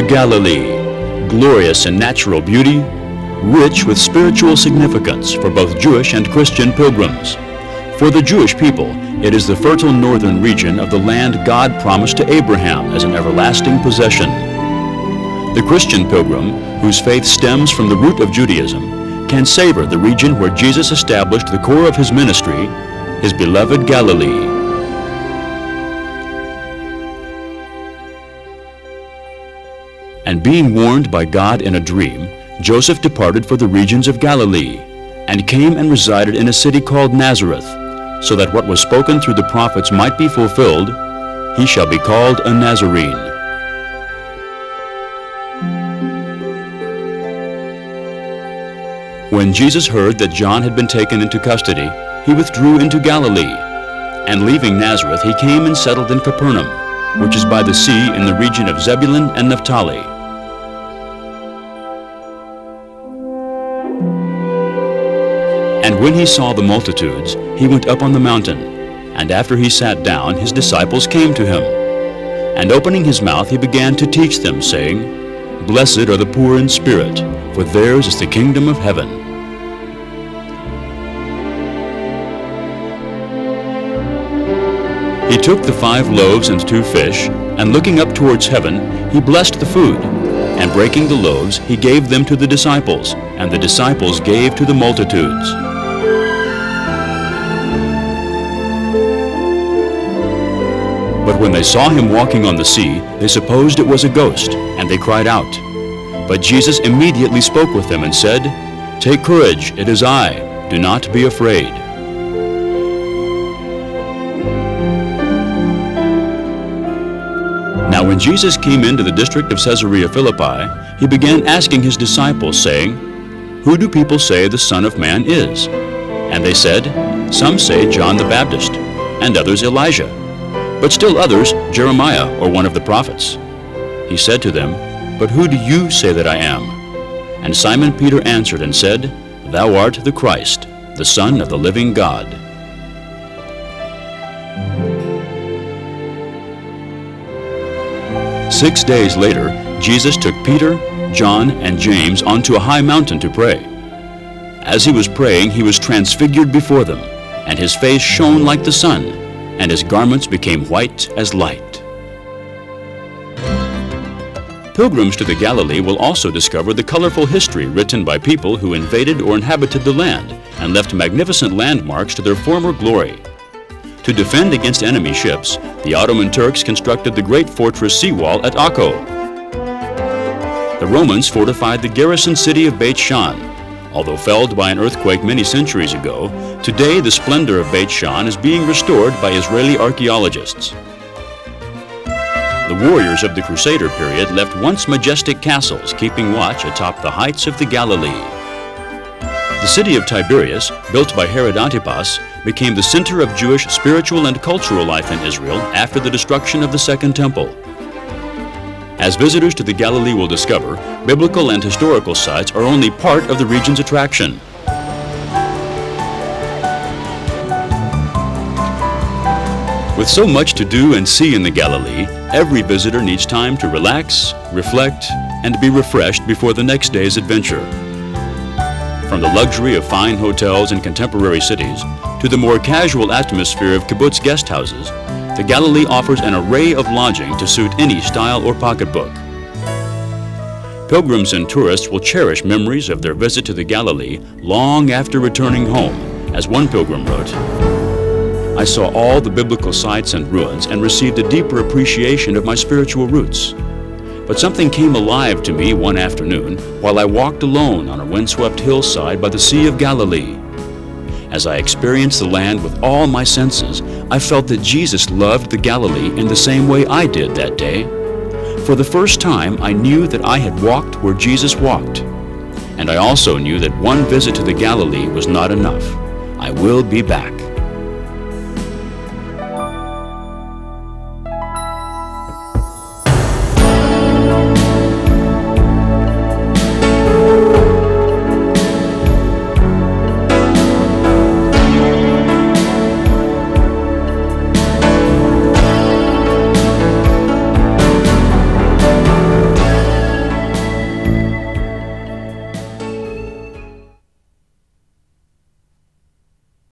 Galilee, glorious in natural beauty, rich with spiritual significance for both Jewish and Christian pilgrims. For the Jewish people, it is the fertile northern region of the land God promised to Abraham as an everlasting possession. The Christian pilgrim, whose faith stems from the root of Judaism, can savor the region where Jesus established the core of his ministry, his beloved Galilee. And being warned by God in a dream, Joseph departed for the regions of Galilee, and came and resided in a city called Nazareth, so that what was spoken through the prophets might be fulfilled, he shall be called a Nazarene. When Jesus heard that John had been taken into custody, he withdrew into Galilee, and leaving Nazareth he came and settled in Capernahum, which is by the sea in the region of Zebulun and Naphtali. And when he saw the multitudes, he went up on the mountain, and after he sat down, his disciples came to him. And opening his mouth, he began to teach them, saying, Blessed are the poor in spirit, for theirs is the kingdom of heaven. He took the 5 loaves and 2 fish, and looking up towards heaven, he blessed the food, and breaking the loaves, he gave them to the disciples, and the disciples gave to the multitudes. But when they saw him walking on the sea, they supposed it was a ghost, and they cried out. But Jesus immediately spoke with them and said, Take courage, it is I, do not be afraid. Now when Jesus came into the district of Caesarea Philippi, he began asking his disciples, saying, Who do people say the Son of Man is? And they said, Some say John the Baptist, and others Elijah, but still others Jeremiah or one of the prophets. He said to them, But who do you say that I am? And Simon Peter answered and said, Thou art the Christ, the Son of the living God. "6 days later, Jesus took Peter, John, and James onto a high mountain to pray. As he was praying, he was transfigured before them, and his face shone like the sun, and his garments became white as light." Pilgrims to the Galilee will also discover the colorful history written by people who invaded or inhabited the land and left magnificent landmarks to their former glory. To defend against enemy ships, the Ottoman Turks constructed the great fortress seawall at Akko. The Romans fortified the garrison city of Beit Shan. Although felled by an earthquake many centuries ago, today the splendor of Beit Shan is being restored by Israeli archaeologists. The warriors of the Crusader period left once majestic castles keeping watch atop the heights of the Galilee. The city of Tiberias, built by Herod Antipas, became the center of Jewish spiritual and cultural life in Israel after the destruction of the Second Temple. As visitors to the Galilee will discover, biblical and historical sites are only part of the region's attraction. With so much to do and see in the Galilee, every visitor needs time to relax, reflect, and be refreshed before the next day's adventure. From the luxury of fine hotels in contemporary cities to the more casual atmosphere of kibbutz guest houses, the Galilee offers an array of lodging to suit any style or pocketbook. Pilgrims and tourists will cherish memories of their visit to the Galilee long after returning home, as one pilgrim wrote, "I saw all the biblical sites and ruins and received a deeper appreciation of my spiritual roots. But something came alive to me one afternoon while I walked alone on a windswept hillside by the Sea of Galilee. As I experienced the land with all my senses, I felt that Jesus loved the Galilee in the same way I did that day. For the first time, I knew that I had walked where Jesus walked. And I also knew that one visit to the Galilee was not enough. I will be back."